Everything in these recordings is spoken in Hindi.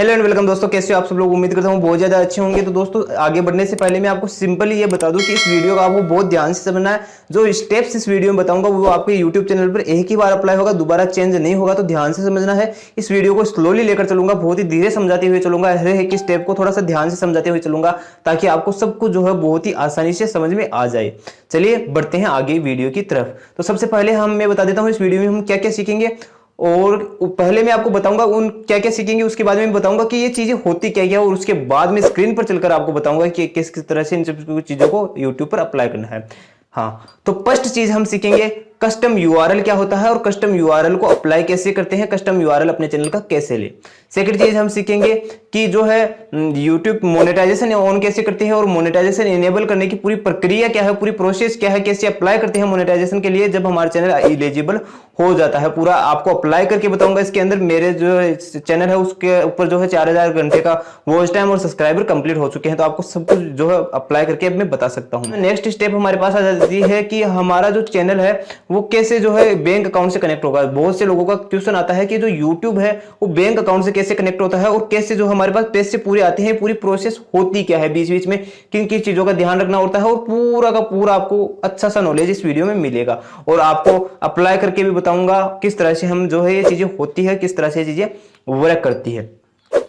हेलो एंड वेलकम दोस्तों, कैसे हो आप सब लोग। उम्मीद करता हूँ बहुत ज्यादा अच्छे होंगे। तो दोस्तों आगे बढ़ने से पहले मैं आपको सिंपली ये बता दूं कि इस वीडियो को आपको बहुत ध्यान से समझना है। जो स्टेप्स इस वीडियो में बताऊंगा वो आपके यूट्यूब चैनल पर एक ही बार अप्लाई होगा, दोबारा चेंज नहीं होगा। तो ध्यान से समझना है। इस वीडियो को स्लोली लेकर चलूंगा, बहुत ही धीरे समझाते हुए चलूंगा, हर एक स्टेप को थोड़ा सा ध्यान से समझाते हुए चलूंगा ताकि आपको सब कुछ जो है बहुत ही आसानी से समझ में आ जाए। चलिए बढ़ते हैं आगे वीडियो की तरफ। तो सबसे पहले मैं बता देता हूँ इस वीडियो में हम क्या क्या सीखेंगे, और पहले मैं आपको बताऊंगा उन क्या क्या सीखेंगे, उसके बाद में बताऊंगा कि ये चीजें होती क्या क्या, और उसके बाद में स्क्रीन पर चलकर आपको बताऊंगा कि किस किस तरह से इन सब चीजों को यूट्यूब पर अप्लाई करना है। हाँ, तो फर्स्ट चीज हम सीखेंगे कस्टम यूआरएल क्या होता है और कस्टम यूआरएल को अप्लाई कैसे करते हैं, कस्टम यूआरएल अपने चैनल का कैसे ले। सेकंड चीज हम सीखेंगे कि जो है यूट्यूब मोनेटाइजेशन ऑन कैसे करते हैं और मोनेटाइजेशन इनेबल करने की पूरी प्रक्रिया क्या है, पूरी प्रोसेस क्या है, कैसे अप्लाई करते हैं मोनेटाइजेशन के लिए जब हमारा चैनल एलिजिबल हो जाता है। पूरा आपको अप्लाई करके बताऊंगा। इसके अंदर मेरे जो चैनल है उसके ऊपर जो है 4000 घंटे का वॉच टाइम और सब्सक्राइबर कंप्लीट हो चुके हैं। तो आपको सब कुछ जो है अप्लाई करके अब मैं बता सकता हूँ। नेक्स्ट स्टेप हमारे पास आ जाती है कि हमारा जो चैनल है वो कैसे जो है बैंक अकाउंट से कनेक्ट होगा। बहुत से लोगों का क्वेश्चन आता है कि जो यूट्यूब है वो बैंक अकाउंट से कैसे कनेक्ट होता है और कैसे जो हमारे पास पैसे पूरे आते हैं, पूरी प्रोसेस होती क्या है, बीच बीच में किन किन चीजों का ध्यान रखना होता है, और पूरा का पूरा आपको अच्छा सा नॉलेज इस वीडियो में मिलेगा। और आपको अप्लाई करके भी बताऊंगा किस तरह से हम जो है ये चीजें होती है, किस तरह से ये चीजें वर्क करती है।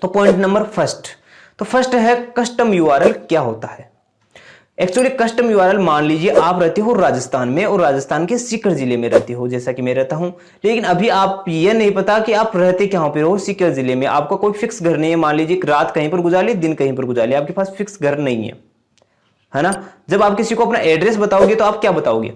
तो पॉइंट नंबर फर्स्ट है कस्टम यूआरएल क्या होता है। एक्चुअली कस्टम यूआरएल, मान लीजिए आप रहते हो राजस्थान में और राजस्थान के सीकर जिले में रहते हो, जैसा कि मैं रहता हूं। लेकिन अभी आप ये नहीं पता कि आप रहते कहां पे हो। सीकर जिले में आपका कोई फिक्स घर नहीं है। मान लीजिए रात कहीं पर गुजार ली, दिन कहीं पर गुजार ली, आपके पास फिक्स घर नहीं है ना। जब आप किसी को अपना एड्रेस बताओगे तो आप क्या बताओगे?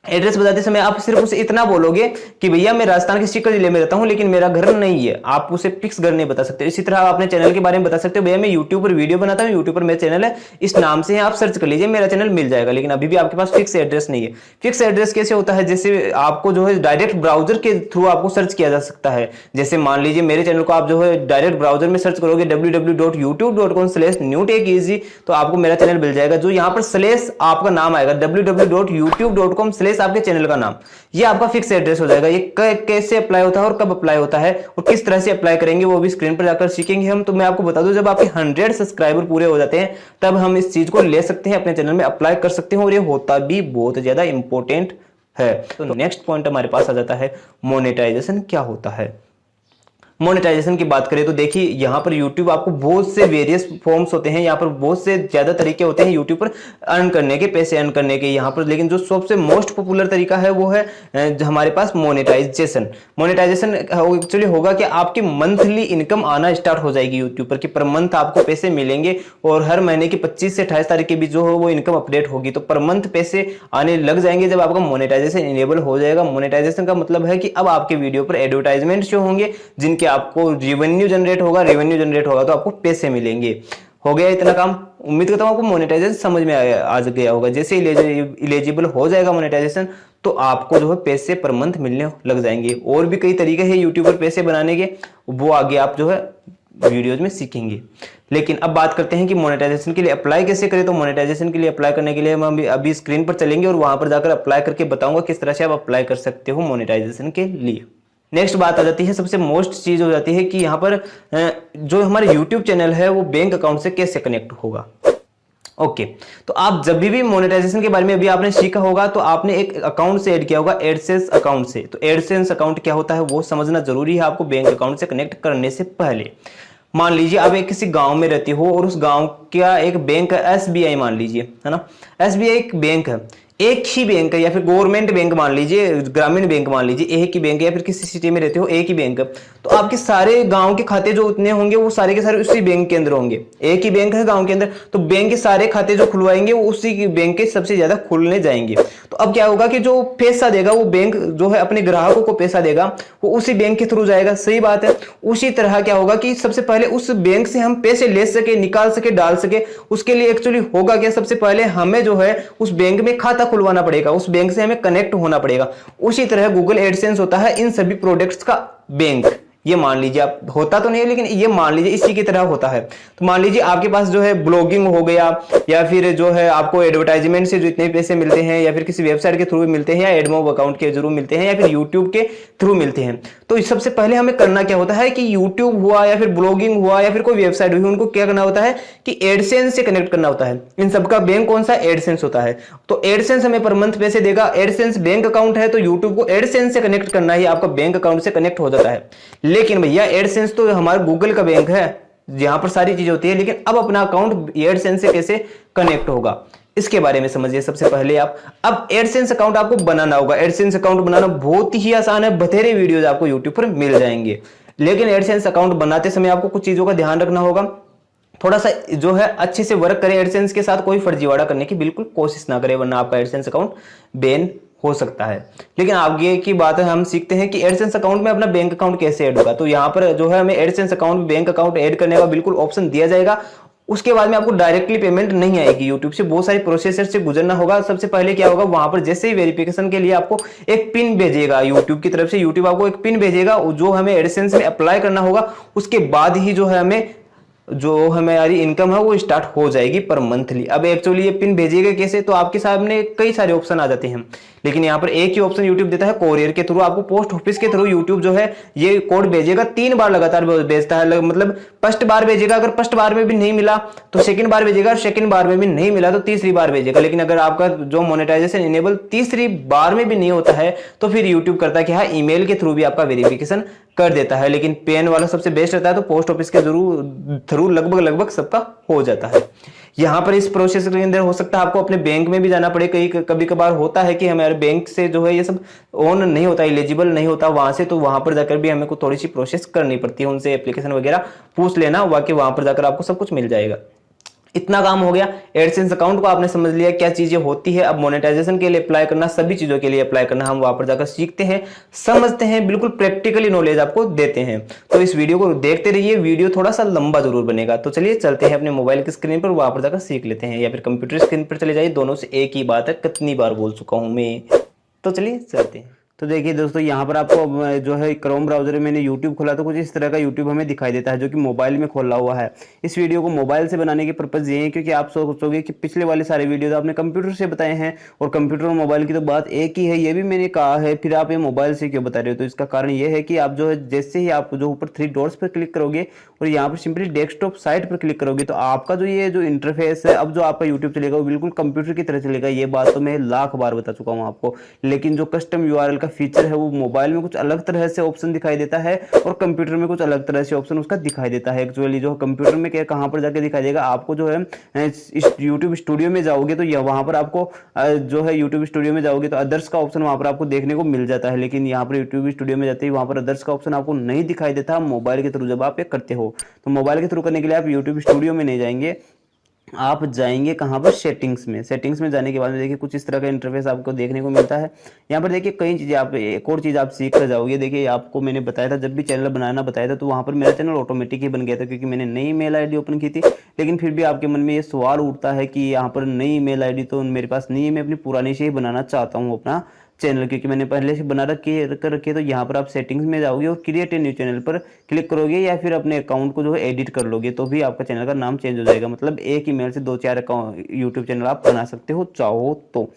एड्रेस बताते समय आप सिर्फ उसे इतना बोलोगे कि भैया मैं राजस्थान के सीकर जिले में रहता हूं लेकिन मेरा घर नहीं है। आप उसे फिक्स घर नहीं बता सकते। इसी तरह आप अपने चैनल के बारे में बता सकते हो, भैया मैं यूट्यूब पर वीडियो बनाता हूं, यूट्यूब पर मेरा चैनल है, इस नाम से आप सर्च कर लीजिए, मेरा चैनल मिल जाएगा। लेकिन अभी भी आपके पास फिक्स एड्रेस नहीं है। फिक्स एड्रेस कैसे होता है? जैसे आपको जो है डायरेक्ट ब्राउजर के थ्रू आपको सर्च किया जा सकता है। जैसे मान लीजिए मेरे चैनल को आप जो है डायरेक्ट ब्राउजर में सर्च करोगे www.youtube.com/newtechEasy, तो आपको मेरा चैनल मिल जाएगा। जो यहाँ पर स्लैश आपका नाम आएगा www.youtube.com/ आपके चैनल का नाम, ये आपका फिक्स एड्रेस हो जाएगा। ये कैसे अप्लाई होता है और कब अप्लाई होता है और किस तरह से अप्लाई करेंगे वो भी स्क्रीन पर जाकर सीखेंगे हम। तो मैं आपको बता दूं, जब आपके 100 सब्सक्राइबर पूरे हो जाते हैं तब हम इस चीज को ले सकते हैं, अपने चैनल में अप्लाई कर सकते हैं, और ये होता भी बहुत ज्यादा इंपॉर्टेंट है। तो नेक्स्ट पॉइंट हमारे पास आ जाता है मोनेटाइजेशन क्या होता है। मोनेटाइजेशन की बात करें तो देखिए यहाँ पर YouTube आपको बहुत से वेरियस फॉर्म्स होते हैं, यहाँ पर बहुत से ज्यादा तरीके होते हैं YouTube पर अर्न करने के, पैसे अर्न करने के यहाँ पर। लेकिन जो सबसे मोस्ट पॉपुलर तरीका है वो है हमारे पास मोनेटाइजेशन। मोनेटाइजेशन एक्चुअली होगा कि आपकी मंथली इनकम आना स्टार्ट हो जाएगी YouTube पर, कि पर मंथ आपको पैसे मिलेंगे, और हर महीने की 25 से 28 तारीख के बीच जो हो वो इनकम अपडेट होगी। तो पर मंथ पैसे आने लग जाएंगे जब आपका मोनेटाइजेशन इनेबल हो जाएगा। मोनेटाइजेशन का मतलब है कि अब आपके वीडियो पर एडवर्टाइजमेंट शो होंगे जिनके आपको रेवेन्यू जनरेट होगा तो आपको पैसे मिलेंगे। हो गया इतना काम। उम्मीद करता हूं आपको मोनेटाइजेशन समझ में आ गया होगा। जैसे इलिजिबल हो जाएगा मोनेटाइजेशन तो आपको जो है पैसे पर मंथ मिलने लग जाएंगे। और भी कई तरीके हैं यूट्यूब पर पैसे बनाने के, वो आगे आप जो है वीडियोज में सीखेंगे। लेकिन अब बात करते हैं कि मोनेटाइजेशन के लिए अप्लाई कैसे करें। तो मोनेटाइजेशन के लिए अप्लाई करने के लिए हम अभी स्क्रीन पर चलेंगे और वहां पर जाकर अप्लाई करके बताऊंगा किस तरह से आप अप्लाई कर सकते हो मोनेटाइजेशन के लिए। नेक्स्ट बात आ जाती है, सबसे मोस्ट चीज हो जाती है कि यहाँ पर जो हमारे YouTube चैनल है वो बैंक अकाउंट से कैसे कनेक्ट होगा। ओके, तो आप जब भी मोनेटाइजेशन के बारे में अभी आपने सीखा होगा तो आपने एक अकाउंट से ऐड किया होगा, एडसेंस अकाउंट से। तो एडसेंस अकाउंट क्या होता है वो समझना जरूरी है आपको बैंक अकाउंट से कनेक्ट करने से पहले। मान लीजिए आप एक किसी गांव में रहते हो और उस गांव का एक बैंक है SBI, मान लीजिए, है ना। SBI एक बैंक है, एक ही बैंक है, या फिर गवर्नमेंट बैंक मान लीजिए, ग्रामीण बैंक मान लीजिए, एक ही बैंक है, या फिर किसी सिटी में रहते हो एक ही बैंक है। तो आपके सारे गांव के खाते जो उतने होंगे वो सारे के सारे उसी बैंक के अंदर होंगे। एक ही बैंक है गांव के अंदर, तो बैंक के सारे खाते जो खुलवाएंगे वो उसी बैंक के सबसे ज्यादा खुलने जाएंगे। तो अब क्या होगा कि जो पैसा देगा वो बैंक जो है अपने ग्राहकों को पैसा देगा वो उसी बैंक के थ्रू जाएगा। सही बात है। उसी तरह क्या होगा कि सबसे पहले उस बैंक से हम पैसे ले सके, निकाल सके, डाल सके, उसके लिए एक्चुअली होगा क्या, सबसे पहले हमें जो है उस बैंक में खाता खुलवाना पड़ेगा, उस बैंक से हमें कनेक्ट होना पड़ेगा। उसी तरह गूगल एडसेंस होता है इन सभी प्रोडक्ट्स का बैंक। ये मान लीजिए, आप होता तो नहीं है लेकिन ये मान लीजिए इसी की तरह होता है। तो मान लीजिए आपके पास जो है ब्लॉगिंग हो गया, या फिर जो है आपको एडवर्टाइजमेंट से जो इतने पैसे मिलते हैं, या फिर किसी वेबसाइट के थ्रू मिलते हैं, या एडमोब अकाउंट के जरूर मिलते हैं, या फिर यूट्यूब के थ्रू मिलते हैं। तो सबसे पहले हमें करना क्या होता है कि यूट्यूब हुआ या फिर ब्लॉगिंग हुआ या फिर कोई वेबसाइट हुई, उनको क्या करना होता है कि एडसेंस से कनेक्ट करना होता है। इन सबका बैंक कौन सा, एडसेंस होता है। तो एडसेंस हमें पर मंथ पैसे देगा, एडसेंस बैंक अकाउंट है, तो यूट्यूब को एडसेंस से कनेक्ट करना ही आपका बैंक अकाउंट से कनेक्ट हो जाता है। लेकिन भैया एडसेंस तो हमारा गूगल का बैंक है, यहां पर सारी चीजें होती है, लेकिन अब अपना अकाउंट एडसेंस से कैसे कनेक्ट होगा इसके बारे में समझिए सबसे पहले आप। अब एडसेंस अकाउंट आपको बनाना होगा। एडसेंस अकाउंट बनाना बहुत ही आसान है, बथेरे वीडियोज आपको यूट्यूब पर मिल जाएंगे। लेकिन एडसेंस अकाउंट बनाते समय आपको कुछ चीजों का ध्यान रखना होगा। थोड़ा सा जो है अच्छे से वर्क करें एडसेंस के साथ, कोई फर्जीवाड़ा करने की बिल्कुल कोशिश ना करें, वरना आपका एडसेंस अकाउंट बैन हो सकता है। लेकिन आगे की बात है, हम सीखते हैं कि एडसेंस अकाउंट में अपना बैंक अकाउंट कैसे ऐड होगा। तो यहाँ पर जो है हमें एडसेंस अकाउंट में बैंक अकाउंट ऐड करने का बिल्कुल ऑप्शन दिया जाएगा। उसके बाद में आपको डायरेक्टली पेमेंट नहीं आएगी यूट्यूब से, बहुत सारी प्रोसेसर से गुजरना होगा। सबसे पहले क्या होगा, वहां पर जैसे ही वेरिफिकेशन के लिए आपको एक पिन भेजेगा यूट्यूब की तरफ से, यूट्यूब आपको एक पिन भेजेगा जो हमें एडसेंस में अप्लाई करना होगा। उसके बाद ही जो है हमें जो हमारी इनकम है वो स्टार्ट हो जाएगी पर मंथली। अब एक्चुअली ये पिन भेजिएगा कैसे, तो आपके सामने कई सारे ऑप्शन आ जाते हैं, लेकिन यहाँ पर एक ही ऑप्शन यूट्यूब देता है, कोरियर के थ्रू। आपको पोस्ट ऑफिस के थ्रू यूट्यूब जो है ये कोड भेजेगा, 3 बार लगातार भेजता है। मतलब फर्स्ट बार भेजेगा, अगर फर्स्ट बार में भी नहीं मिला तो सेकंड बार भेजेगा, सेकंड बार में भी नहीं मिला तो तीसरी बार भेजेगा। लेकिन अगर आपका जो मोनेटाइजेशन इनेबल तीसरी बार में भी नहीं होता है तो फिर यूट्यूब करता है कि हाँ ईमेल के थ्रू भी आपका वेरिफिकेशन कर देता है। लेकिन पेन वाला सबसे बेस्ट रहता है, तो पोस्ट ऑफिस के थ्रू लगभग सबका हो जाता है। यहाँ पर इस प्रोसेस के अंदर हो सकता है आपको अपने बैंक में भी जाना पड़े। कभी कभार होता है कि हमारे बैंक से जो है ये सब ऑन नहीं होता, एलिजिबल नहीं होता वहां से, तो वहां पर जाकर भी हमें को थोड़ी सी प्रोसेस करनी पड़ती है, उनसे एप्लीकेशन वगैरह पूछ लेना, बाकी वहां पर जाकर आपको सब कुछ मिल जाएगा। इतना काम हो गया। एडसेंस अकाउंट को आपने समझ लिया क्या चीजें होती है। अब मोनेटाइजेशन के लिए अप्लाई करना, सभी चीजों के लिए अप्लाई करना हम वहां पर जाकर सीखते हैं, समझते हैं, बिल्कुल प्रैक्टिकली नॉलेज आपको देते हैं। तो इस वीडियो को देखते रहिए, वीडियो थोड़ा सा लंबा जरूर बनेगा। तो चलिए चलते हैं अपने मोबाइल की स्क्रीन पर, वहां पर जाकर सीख लेते हैं, या फिर कंप्यूटर स्क्रीन पर चले जाइए, दोनों से एक ही बात है, कितनी बार बोल चुका हूं मैं। तो चलिए चलते हैं। तो देखिए दोस्तों, यहाँ पर आपको जो है क्रोम ब्राउजर में मैंने यूट्यूब खोला तो कुछ इस तरह का यूट्यूब हमें दिखाई देता है, जो कि मोबाइल में खोला हुआ है। इस वीडियो को मोबाइल से बनाने के पर्पज ये है क्योंकि आप सोचोगे कि पिछले वाले सारे वीडियो तो आपने कंप्यूटर से बताए हैं, और कंप्यूटर और मोबाइल की तो बात एक ही है, ये भी मैंने कहा है, फिर आप ये मोबाइल से क्यों बता रहे हो। तो इसका कारण ये है कि आप जो है जैसे ही आप जो ऊपर 3 डॉट्स पर क्लिक करोगे और यहाँ पर सिंपली डेस्कटॉप साइट पर क्लिक करोगे, तो आपका जो ये जो इंटरफेस है, अब जो आपका यूट्यूब चलेगा वो बिल्कुल कंप्यूटर की तरह चलेगा। ये बात तो मैं लाख बार बता चुका हूँ आपको। लेकिन जो कस्टम यूआरएल का फीचर है वो मोबाइल में कुछ अलग तरह से ऑप्शन दिखाई देता है, और कंप्यूटर में कुछ अलग तरह से ऑप्शन उसका दिखाई देता है। एक्चुअली जो कंप्यूटर में क्या, कहां पर जाके दिखाई देगा आपको, जो है इस यूट्यूब स्टूडियो में जाओगे तो वहां पर आपको जो है यूट्यूब स्टूडियो में जाओगे तो अदर्स का ऑप्शन वहां पर आपको देखने को मिल जाता है। लेकिन यहाँ पर यूट्यूब स्टूडियो में जाते ही वहां पर अदर्स का ऑप्शन आपको नहीं दिखाई देता मोबाइल के थ्रू जब आप ये करते हो। तो मोबाइल के थ्रू करने के लिए आप यूट्यूब स्टूडियो में नहीं जाएंगे, आप जाएंगे कहां पर, सेटिंग्स में। सेटिंग्स में जाने के बाद में देखिए कुछ इस तरह का इंटरफेस आपको देखने को मिलता है। यहाँ पर देखिए कई चीजें, आप एक और चीज आप सीख कर जाओगे। देखिए आपको मैंने बताया था, जब भी चैनल बनाना बताया था तो वहां पर मेरा चैनल ऑटोमेटिक ही बन गया था, क्योंकि मैंने नई ईमेल आईडी ओपन की थी। लेकिन फिर भी आपके मन में ये सवाल उठता है कि यहाँ पर नई ईमेल आईडी तो मेरे पास नहीं है, मैं अपनी पुरानी से ही बनाना चाहता हूँ अपना चैनल, क्योंकि मैंने पहले से बना रखी है। तो यहाँ पर आप सेटिंग्स में जाओगे और क्रिएट ए न्यू चैनल पर क्लिक करोगे, या फिर अपने अकाउंट को जो है एडिट कर लोगे, तो भी आपका चैनल का नाम चेंज हो जाएगा। मतलब एक ईमेल से 2-4 अकाउंट यूट्यूब चैनल आप बना सकते हो चाहो तो।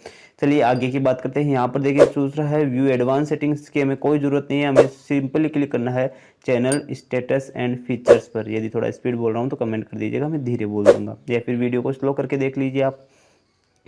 चलिए आगे की बात करते हैं। यहाँ पर देखिए दूसरा है व्यू एडवांस सेटिंग्स की, हमें कोई जरूरत नहीं है, हमें सिंपली क्लिक करना है चैनल स्टेटस एंड फीचर्स पर। यदि थोड़ा स्पीड बोल रहा हूँ तो कमेंट कर दीजिएगा, मैं धीरे बोल दूंगा, या फिर वीडियो को स्लो करके देख लीजिए आप।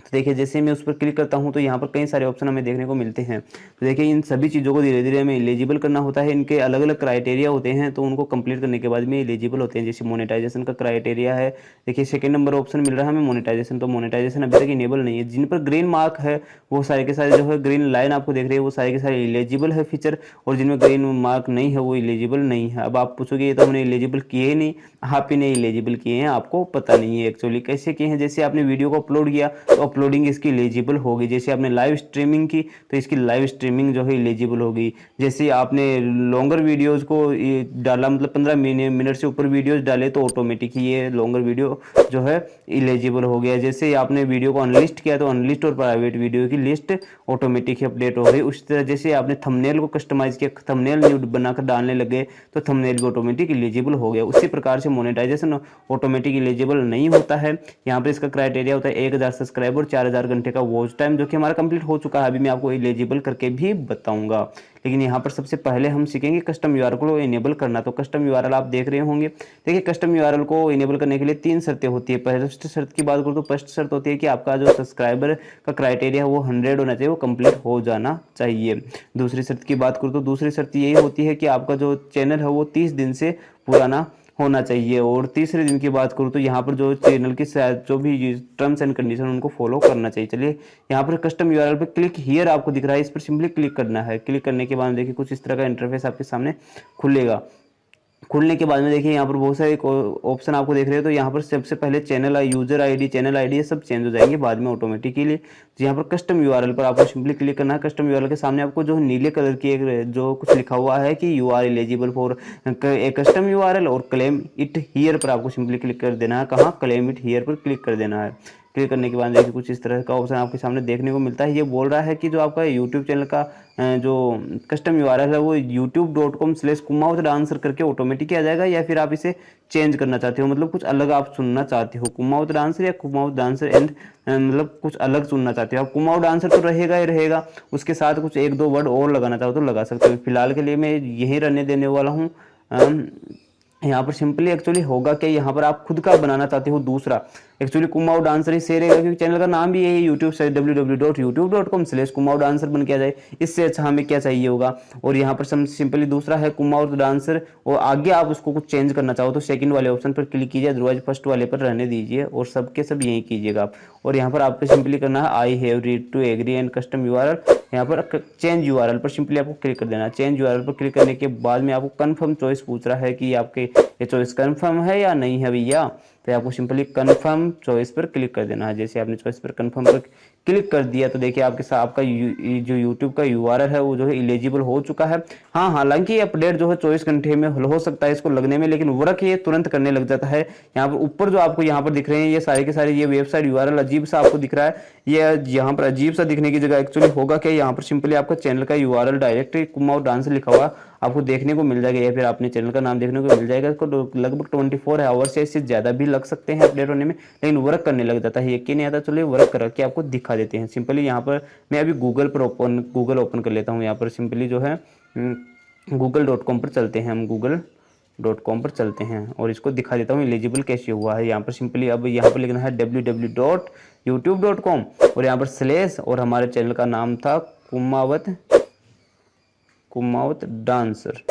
तो देखिए जैसे मैं उस पर क्लिक करता हूं तो यहाँ पर कई सारे ऑप्शन हमें देखने को मिलते हैं। तो देखिए इन सभी चीज़ों को धीरे धीरे हमें एलिजिबल करना होता है। इनके अलग अलग क्राइटेरिया होते हैं, तो उनको कंप्लीट करने के बाद में एलिजिबल होते हैं। जैसे मोनेटाइजेशन का क्राइटेरिया है, देखिए सेकंड नंबर ऑप्शन मिल रहा है हमें मोनेटाइजेशन, तो मोनेटाइजेशन अभी तक इनेबल नहीं है। जिन पर ग्रीन मार्क है वो सारे के सारे जो है ग्रीन लाइन आपको देख रही है वो सारे के सारे एलिजिबल है फीचर, और जिनमें ग्रीन मार्क नहीं है वो एलिजिबल नहीं है। अब आप पूछोगे ये तो हमने एलिजिबल किए ही नहीं, आप ही ने एलिजिबल किए हैं, आपको पता नहीं है एक्चुअली कैसे किए हैं। जैसे आपने वीडियो को अपलोड किया तो अपलोडिंग इसकी एलिजिबल होगी। जैसे आपने लाइव स्ट्रीमिंग की तो इसकी लाइव स्ट्रीमिंग जो है एलिजिबल होगी। जैसे आपने लॉन्गर वीडियोस को डाला, मतलब 15 मिनट से ऊपर वीडियोस डाले तो ऑटोमेटिक ही ये लॉन्गर वीडियो जो है एलिजिबल हो गया। जैसे आपने वीडियो को अनलिस्ट किया तो अनलिस्ट और प्राइवेट वीडियो की लिस्ट ऑटोमेटिक ही अपडेट हो गई। उस तरह जैसे आपने थंबनेल को कस्टमाइज किया, थंबनेल न्यू बनाकर डालने लगे तो थंबनेल भी ऑटोमेटिक एलिजिबल हो गया। उसी प्रकार से मोनेटाइजेशन ऑटोमेटिक एलिजिबल नहीं होता है। यहाँ पर इसका क्राइटेरिया होता है 1000 सब्सक्राइबर और 4000 घंटे का वॉच टाइम, जो कि हमारा कंप्लीट हो चुका है। अभी मैं आपको एलिजिबल करके भी बताऊंगा, लेकिन यहाँ पर सबसे पहले हम सीखेंगे कस्टम यूआरएल को इनेबल करना। तो कस्टम यूआरएल आप देख रहे होंगे। देखिए कस्टम यूआरएल को इनेबल करने के लिए 3 शर्तें होती है। फर्स्ट शर्त की बात करूँ तो फर्स्ट शर्त होती है कि आपका जो सब्सक्राइबर का क्राइटेरिया है वो 100 होना चाहिए, वो कंप्लीट हो जाना चाहिए। दूसरी शर्त की बात करूँ तो दूसरी शर्त यही होती है कि आपका जो चैनल है वो 30 दिन से पुराना होना चाहिए। और तीसरे दिन की बात करूँ तो यहाँ पर जो चैनल की जो भी टर्म्स एंड कंडीशन उनको फॉलो करना चाहिए। चलिए यहाँ पर कस्टम यूआरएल पे क्लिक हियर आपको दिख रहा है, इस पर सिंपली क्लिक करना है। क्लिक करने के बाद देखिए कुछ इस तरह का इंटरफेस आपके सामने खुलेगा। खुलने के बाद में देखिए यहाँ पर बहुत सारे ऑप्शन आपको देख रहे हो। तो यहाँ पर सबसे पहले channel user ID, channel ID ये सब चेंज हो जाएंगे बाद में ऑटोमेटिकली। तो यहाँ पर कस्टम यूआरएल पर आपको सिंपली क्लिक करना है। कस्टम यूआरएल के सामने आपको जो नीले कलर की एक जो कुछ लिखा हुआ है कि you are eligible for a custom URL और क्लेम इट हियर पर आपको सिंपली क्लिक कर देना है। कहाँ? क्लेम इट हियर पर क्लिक कर देना है। क्लिक करने के बाद देखिए कुछ इस तरह का ऑप्शन आपके सामने देखने को मिलता है। ये बोल रहा है कि जो आपका यूट्यूब चैनल का जो कस्टम यूआरएल है वो youtube.com/कुमाऊत डांसर करके ऑटोमेटिक आ जाएगा, या फिर आप इसे चेंज करना चाहते हो, मतलब कुछ अलग आप सुनना चाहते हो, कुमाऊत डांसर या कुमाऊत डांसर एंड मतलब कुछ अलग सुनना चाहते हो आप। कुमाऊत डांसर तो रहेगा ही रहेगा, उसके साथ कुछ 1-2 वर्ड और लगाना चाहो तो लगा सकते हो। फिलहाल के लिए मैं यही रहने देने वाला हूँ। यहाँ पर सिंपली एक्चुअली होगा कि यहाँ पर आप खुद का बनाना चाहते हो दूसरा। एक्चुअली कुमाऊत डांसर ही सही रहेगा, क्योंकि चैनल का नाम भी यही यूट्यूब से www.youtube.com/कुमाऊत डांसर बन के आ जाए। इससे अच्छा हमें क्या चाहिए होगा। और यहाँ पर सिंपली दूसरा है कुमाऊत डांसर, और आगे आप उसको कुछ चेंज करना चाहो तो सेकंड वाले ऑप्शन पर क्लिक कीजिए, अदरवाइज फर्स्ट वाले पर रहने दीजिए और सबके सब यही कीजिएगा आप। और यहाँ पर आपको सिंपली करना है I have read to agree and custom URL. यहाँ पर चेंज यूआरएल पर सिंपली आपको क्लिक कर देना है। चेंज यूआरएल पर क्लिक करने के बाद में आपको कंफर्म चॉइस पूछ रहा है कि आपके ये चॉइस कंफर्म है या नहीं है भैया। तो आपको सिंपली कंफर्म चॉइस पर क्लिक कर देना है। जैसे आपने चॉइस पर कंफर्म पर क्लिक कर दिया तो देखिए आपके साथ आपका जो यूट्यूब का यूआरएल है वो जो है एलिजिबल हो चुका है। हाँ, हालांकि अपडेट जो है 24 घंटे में हो सकता है इसको लगने में, लेकिन वर्क ये तुरंत करने लग जाता है। यहाँ पर ऊपर जो आपको यहाँ पर दिख रहे हैं ये सारे के सारे ये वेबसाइट यूआरएल अजीब सा आपको दिख रहा है। ये यहाँ पर अजीब सा दिखने की जगह एक्चुअली होगा कि यहाँ पर सिंपली आपका चैनल का यूआरएल डायरेक्ट कुमाऊत डांसर लिखा हुआ आपको देखने को मिल जाएगा, या फिर अपने चैनल का नाम देखने को मिल जाएगा। इसको लगभग 24 आवर्स से इससे ज़्यादा भी लग सकते हैं अपडेट होने में, लेकिन वर्क करने लग जाता है। यकीन नहीं आता, चलिए वर्क करके आपको दिखा देते हैं। सिंपली यहाँ पर मैं अभी गूगल ओपन कर लेता हूँ। यहाँ पर सिंपली जो है google.com पर चलते हैं, हम google.com पर चलते हैं और इसको दिखा देता हूँ एलिजिबल कैसे हुआ है। यहाँ पर सिंपली अब यहाँ पर लिखना है www.youtube.com और यहाँ पर स्लैश और हमारे चैनल का नाम था कुमाऊत डांसर।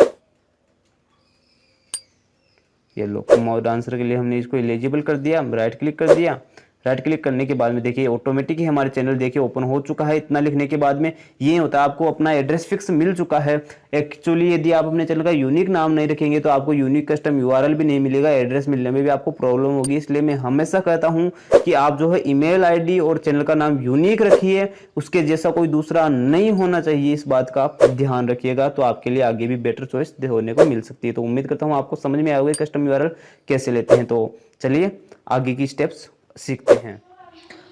ये लो, कुमाऊत डांसर के लिए हमने इसको एलिजिबल कर दिया। राइट क्लिक कर दिया। राइट क्लिक करने के बाद में देखिए ऑटोमेटिक ही हमारे चैनल देखिए ओपन हो चुका है। इतना लिखने के बाद में ये होता है आपको अपना एड्रेस फिक्स मिल चुका है। एक्चुअली यदि आप अपने चैनल का यूनिक नाम नहीं रखेंगे तो आपको यूनिक कस्टम यूआरएल भी नहीं मिलेगा, एड्रेस मिलने में भी आपको प्रॉब्लम होगी। इसलिए मैं हमेशा कहता हूँ कि आप जो है ईमेल आईडी और चैनल का नाम यूनिक रखिए, उसके जैसा कोई दूसरा नहीं होना चाहिए। इस बात का आप ध्यान रखिएगा, तो आपके लिए आगे भी बेटर चॉइस होने को मिल सकती है। तो उम्मीद करता हूँ आपको समझ में आया होगा कस्टम यूआरएल कैसे लेते हैं। तो चलिए आगे की स्टेप्स सीखते हैं।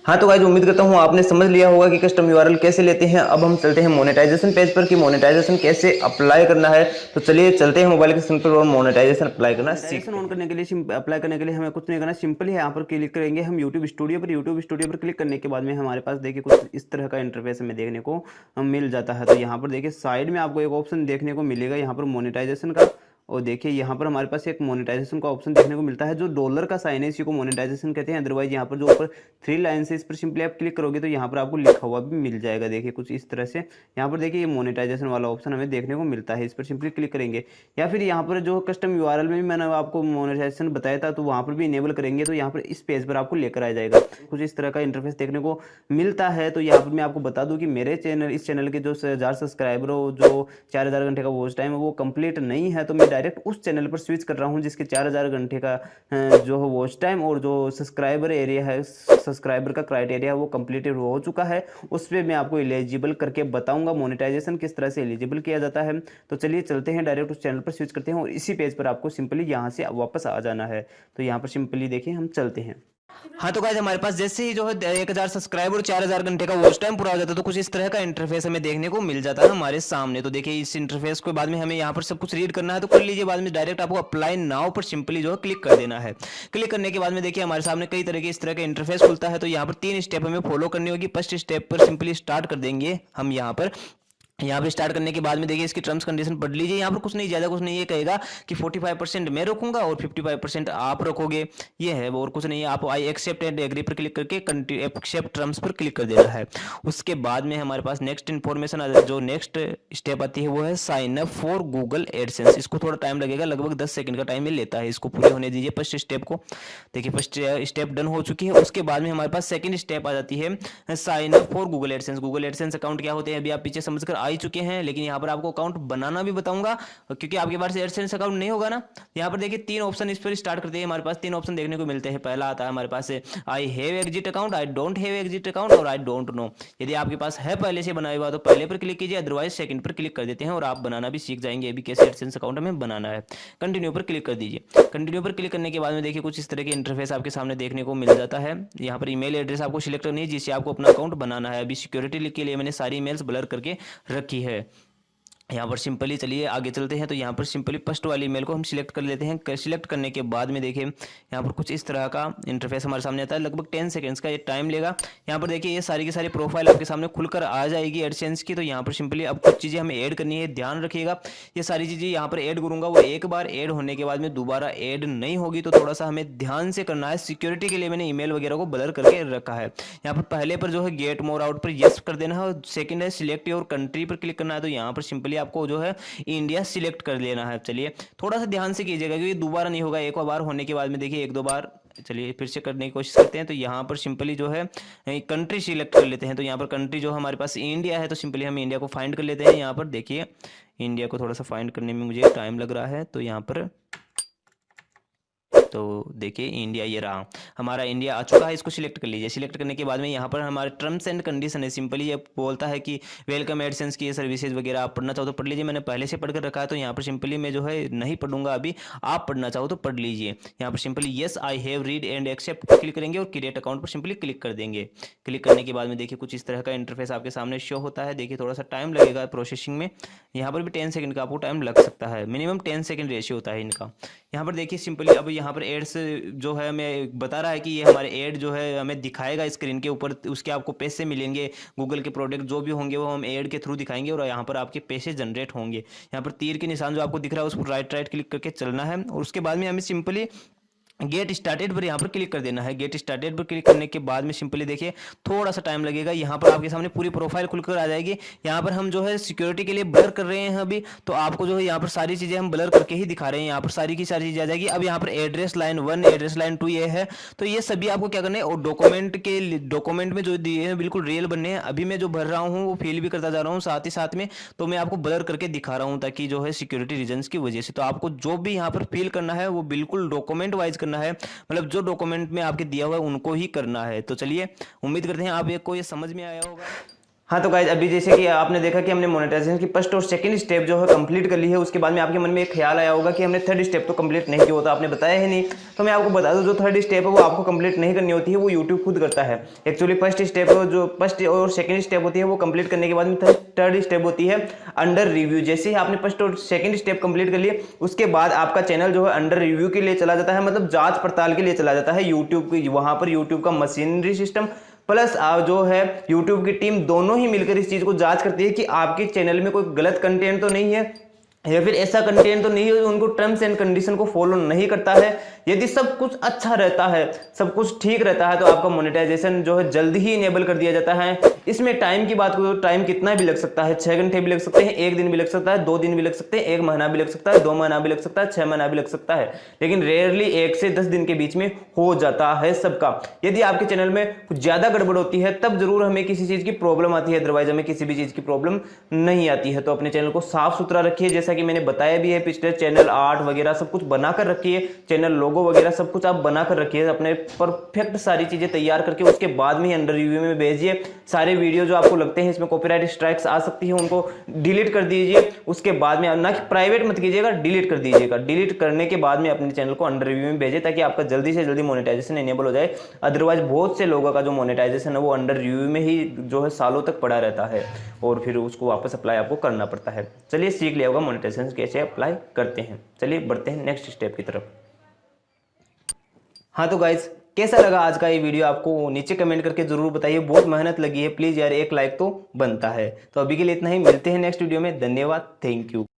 हाँ तो गाइस, उम्मीद करता हूँ आपने समझ लिया होगा कि कस्टम यूआरएल कैसे लेते हैं। अब हम चलते हैं मोनेटाइजेशन पेज पर कि मोनेटाइजेशन कैसे अप्लाई करना है। तो चलिए चलते हैं मोबाइल के स्क्रीन पर और मोनेटाइजेशन अप्लाई करना सीखते हैं। ऑन करने के लिए अप्लाई करने के लिए हमें कुछ नहीं करना, सिंपल है यहाँ पर क्लिक करेंगे हम यूट्यूब स्टूडियो पर। यूट्यूब स्टूडियो पर क्लिक करने के बाद में हमारे पास देखिए कुछ इस तरह का इंटरफेस हमें देखने को मिल जाता है। तो यहाँ पर देखिए साइड में आपको एक ऑप्शन देखने को मिलेगा यहाँ पर मोनेटाइजेशन का, और देखिए यहाँ पर हमारे पास एक मोनेटाइजेशन का ऑप्शन देखने को मिलता है जो डॉलर का साइन है, इसी को मोनेटाइजेशन कहते हैं। अदरवाइज यहाँ पर जो ऊपर 3 लाइन से इस पर सिंपली आप क्लिक करोगे तो यहाँ पर आपको लिखा हुआ भी मिल जाएगा। देखिए कुछ इस तरह से यहाँ पर देखिए ये मोनेटाइजेशन वाला ऑप्शन हमें देखने को मिलता है, इस पर सिंपली क्लिक करेंगे। या फिर यहाँ पर जो कस्टम यूआरएल में भी मैंने आपको मोनेटाइजेशन बताया था तो वहाँ पर भी इनेबल करेंगे तो यहाँ पर इस पेज पर आपको लेकर आ जाएगा। कुछ इस तरह का इंटरफेस देखने को मिलता है। तो यहाँ पर मैं आपको बता दूँ कि मेरे चैनल, इस चैनल के जो 1000 सब्सक्राइबर हो, जो 4000 घंटे का वॉच टाइम है वो कंप्लीट नहीं है, तो मैं डायरेक्ट उस चैनल पर स्विच कर रहा हूँ जिसके 4000 घंटे का जो वॉच टाइम और जो सब्सक्राइबर एरिया है, सब्सक्राइबर का क्राइटेरिया वो कंप्लीटेड हो चुका है। उस पर मैं आपको एलिजिबल करके बताऊंगा मोनेटाइजेशन किस तरह से एलिजिबल किया जाता है। तो चलिए चलते हैं, डायरेक्ट उस चैनल पर स्विच करते हैं और इसी पेज पर आपको सिंपली यहाँ से वापस आ जाना है। तो यहाँ पर सिंपली देखिए हम चलते हैं। हाँ तो गाइस हमारे पास जैसे ही जो है 1000 सब्सक्राइबर और 4000 घंटे का वॉच टाइम पूरा हो जाता है तो कुछ इस तरह का इंटरफेस हमें देखने को मिल जाता है हमारे सामने। तो देखिए इस इंटरफेस के बाद में हमें यहाँ पर सब कुछ रीड करना है तो कर लीजिए। बाद में डायरेक्ट आपको अप्लाई नाउ पर सिंपली जो है क्लिक कर देना है। क्लिक करने के बाद में देखिए हमारे सामने कई तरह के इस तरह का इंटरफेस खुलता है। तो यहाँ पर 3 स्टेप हमें फॉलो करनी होगी। फर्स्ट स्टेप पर सिंपली स्टार्ट कर देंगे हम। यहाँ पे स्टार्ट करने के बाद में देखिए इसकी टर्म्स कंडीशन पढ़ लीजिए। यहाँ पर कुछ नहीं, ज़्यादा कुछ नहीं, ये कहेगा कि 45% मैं रखूंगा और 55% आप रखोगे, ये है वो, और कुछ नहीं है। आप आई एक्सेप्ट एंड एग्री पर क्लिक करके एक्सेप्ट टर्म्स पर क्लिक कर देना है। उसके बाद में हमारे पास नेक्स्ट इन्फॉर्मेशन जो नेक्स्ट स्टेप आती है वो है sign up for Google AdSense. इसको थोड़ा टाइम लगेगा, लगभग 10 सेकंड का टाइम लेता है। इसको पूरे होने दीजिए फर्स्ट स्टेप को। देखिए फर्स्ट स्टेप डन हो चुकी है। उसके बाद में हमारे पास सेकंड स्टेप आ जाती है sign up for Google AdSense. Google AdSense account क्या होते हैं अभी आप पीछे समझ कर आ ही चुके हैं, लेकिन यहाँ पर आपको अकाउंट बनाना भी बताऊंगा क्योंकि आपके पास एडसेंस अकाउंट नहीं होगा ना। यहाँ पर देखिए 3 ऑप्शन इस पर स्टार्ट करते हैं। हमारे पास 3 ऑप्शन देखने को मिलते हैं। पहला आता है हमारे पास I have exit account, I don't have exit account और आई डोंट नो। यदि आपके पास है पहले से बनाया हुआ तो पहले पर क्लिक कीजिए, अदरवाइज सेकंड पर क्लिक कर देते हैं और आप बनाना भी सीख जाएंगे अभी कैसे एडसेंस अकाउंट हमें बनाना है। कंटिन्यू पर क्लिक कर दीजिए। कंटिन्यू पर क्लिक करने के बाद में देखिए कुछ इस तरह के इंटरफेस आपके सामने देखने को मिल जाता है। यहाँ पर ईमेल एड्रेस आपको सिलेक्ट करनी है जिससे आपको अपना अकाउंट बनाना है। अभी सिक्योरिटी के लिए मैंने सारी ईमेल्स ब्लर करके रखी है। यहाँ पर सिंपली चलिए आगे चलते हैं। तो यहाँ पर सिंपली फर्स्ट वाली ईमेल को हम सिलेक्ट कर लेते हैं। सिलेक्ट करने के बाद में देखिए यहाँ पर कुछ इस तरह का इंटरफेस हमारे सामने आता है। लगभग 10 सेकंड्स का ये टाइम लेगा। यहाँ पर देखिए ये सारी की सारी प्रोफाइल आपके सामने खुलकर आ जाएगी एडसेंस की। तो यहाँ पर सिंपली अब कुछ चीज़ें हमें ऐड करनी है, ध्यान रखिएगा। ये सारी चीज़ें यहाँ पर ऐड करूँगा, वो एक बार ऐड होने के बाद में दोबारा ऐड नहीं होगी। तो थोड़ा सा हमें ध्यान से करना है। सिक्योरिटी के लिए मैंने ईमेल वगैरह को ब्लर करके रखा है। यहाँ पर पहले पर जो है गेट मोर आउट पर येस कर देना है और सेकंड है सिलेक्ट योर कंट्री पर क्लिक करना है। तो यहाँ पर सिंपली आपको जो है इंडिया सिलेक्ट कर लेना है। चलिए थोड़ा सा ध्यान से कीजिएगा क्योंकि दोबारा नहीं होगा। एक बार होने के बाद में देखिए 1-2 बार, चलिए फिर से करने की कोशिश करते हैं। तो यहाँ पर सिंपली जो है कंट्री सिलेक्ट कर लेते हैं। तो यहाँ पर कंट्री जो हमारे पास इंडिया है तो सिंपली हम इंडिया को फाइंड कर लेते हैं। यहाँ पर देखिए इंडिया को थोड़ा सा फाइंड करने में मुझे टाइम लग रहा है। तो यहाँ पर तो देखिए इंडिया ये रहा, हमारा इंडिया आ चुका है। इसको सिलेक्ट कर लीजिए। सिलेक्ट करने के बाद में यहाँ पर हमारे टर्म्स एंड कंडीशन है। सिंपली ये बोलता है कि वेलकम एडसेंस की ये सर्विसेज वगैरह आप पढ़ना चाहो तो पढ़ लीजिए। मैंने पहले से पढ़कर रखा है तो यहाँ पर सिंपली मैं जो है नहीं पढ़ूंगा अभी, आप पढ़ना चाहो तो पढ़ लीजिए। यहाँ पर simply yes I have read and accept पर क्लिक करेंगे और क्रिएट अकाउंट पर सिंपली क्लिक कर देंगे। क्लिक करने के बाद में देखिए कुछ इस तरह का इंटरफेस आपके सामने शो होता है। देखिए थोड़ा सा टाइम लगेगा प्रोसेसिंग में। यहाँ पर भी 10 सेकंड का आपको टाइम लग सकता है, मिनिमम 10 सेकंड रेशियो होता है इनका। यहाँ पर देखिए सिंपली अब यहाँ पर एड्स जो है हमें बता रहा है कि ये हमारे ऐड जो है हमें दिखाएगा स्क्रीन के ऊपर। उसके आपको पैसे मिलेंगे, गूगल के प्रोडक्ट जो भी होंगे वो हम ऐड के थ्रू दिखाएंगे और यहाँ पर आपके पैसे जनरेट होंगे। यहाँ पर तीर के निशान जो आपको दिख रहा है उस पर राइट क्लिक करके चलना है और उसके बाद में हमें सिंपली गेट स्टार्टेड पर यहाँ पर क्लिक कर देना है। गेट स्टार्टेड पर क्लिक करने के बाद में सिंपली देखिए थोड़ा सा टाइम लगेगा। यहाँ पर आपके सामने पूरी प्रोफाइल खुलकर आ जाएगी। यहाँ पर हम जो है सिक्योरिटी के लिए ब्लर कर रहे हैं अभी, तो आपको जो है यहाँ पर सारी चीज़ें हम ब्लर करके ही दिखा रहे हैं। यहाँ पर सारी की सारी चीज़ें आ जाएगी। अब यहाँ पर एड्रेस लाइन 1 एड्रेस लाइन 2 ये है। तो ये सभी आपको क्या करना है और डॉक्यूमेंट में जो दिए हैं बिल्कुल रियल बनने हैं। अभी मैं जो भर रहा हूँ वो फिल भी करता जा रहा हूँ साथ ही साथ में, तो मैं आपको ब्लर करके दिखा रहा हूँ ताकि जो है सिक्योरिटी रीजंस की वजह से। तो आपको जो भी यहाँ पर फिल करना है वो बिल्कुल डॉक्यूमेंट वाइज करना है, मतलब जो डॉक्यूमेंट में आपके दिया हुआ है उनको ही करना है। तो चलिए उम्मीद करते हैं आप को ये समझ में आया होगा। हाँ तो गाइज अभी जैसे कि आपने देखा कि हमने मोनेटाइजेशन की फर्स्ट और सेकंड स्टेप जो है कंप्लीट कर ली है। उसके बाद में आपके मन में एक ख्याल आया होगा कि हमने थर्ड स्टेप तो कंप्लीट नहीं किया होता, आपने बताया ही नहीं। तो मैं आपको बता दूं जो थर्ड स्टेप है वो आपको कंप्लीट नहीं करनी होती है, वो यूट्यूब खुद करता है। एक्चुअली फर्स्ट स्टेप जो फर्स्ट और सेकंड स्टेप होती है वो कंप्लीट करने के बाद में थर्ड स्टेप होती है अंडर रिव्यू। जैसे ही आपने फर्स्ट और सेकंड स्टेप कंप्लीट कर लिए उसके बाद आपका चैनल जो है अंडर रिव्यू के लिए चला जाता है, मतलब जांच पड़ताल के लिए चला जाता है यूट्यूब की। वहां पर यूट्यूब का मशीनरी सिस्टम प्लस जो है YouTube की टीम दोनों ही मिलकर इस चीज को जांच करती है कि आपके चैनल में कोई गलत कंटेंट तो नहीं है या फिर ऐसा कंटेंट तो नहीं है जो उनको टर्म्स एंड कंडीशन को फॉलो नहीं करता है। यदि सब कुछ अच्छा रहता है, सब कुछ ठीक रहता है तो आपका मोनेटाइजेशन जो है जल्दी ही इनेबल कर दिया जाता है। इसमें टाइम की बात करो तो टाइम कितना भी लग सकता है, 6 घंटे भी लग सकते हैं, 1 दिन भी लग सकता है, 2 दिन भी लग सकते हैं, 1 महीना भी लग सकता है, 2 महीना भी लग सकता है, 6 महीना भी लग सकता है, लेकिन रेयरली 1 से 10 दिन के बीच में हो जाता है सबका। यदि आपके चैनल में कुछ ज्यादा गड़बड़ होती है तब जरूर हमें किसी चीज की प्रॉब्लम आती है, अदरवाइज हमें किसी भी चीज की प्रॉब्लम नहीं आती है। तो अपने चैनल को साफ सुथरा रखिए। जैसा जैसा कि मैंने बताया भी है पिछले, चैनल आर्ट वगैरह सब कुछ बनाकर रखी है, चैनल लोगो वगैरह सब कुछ आप बनाकर रखिए अपने परफेक्ट सारी चीजें तैयार करके, उसके बाद में ही अंडर रिव्यू में भेजिए। सारे वीडियो जो आपको लगते हैं इसमें कॉपीराइट स्ट्राइक्स आ सकती है उनको डिलीट कर दीजिए। उसके बाद में ना कि प्राइवेट मत कीजिएगा, डिलीट कर दीजिएगा। डिलीट करने के बाद में अपने चैनल को अंडर रिव्यू में भेजिए ताकि आपका जल्दी से जल्दी मोनेटाइजेशन इनेबल हो जाए। अदरवाइज बहुत से लोगों का जो मोनेटाइजेशन है वो अंडर रिव्यू में ही जो है सालों तक पड़ा रहता है और फिर उसको वापस अप्लाई आपको करना पड़ता है। चलिए सीख लिया होगा मोनेटाइजेशन कैसे अप्लाई करते हैं। चलिए बढ़ते हैं नेक्स्ट स्टेप की तरफ। हाँ तो गाइस, कैसा लगा आज का ये वीडियो आपको नीचे कमेंट करके जरूर बताइए। बहुत मेहनत लगी है, प्लीज यार एक लाइक तो बनता है। तो अभी के लिए इतना ही, मिलते हैं नेक्स्ट वीडियो में। धन्यवाद, थैंक यू।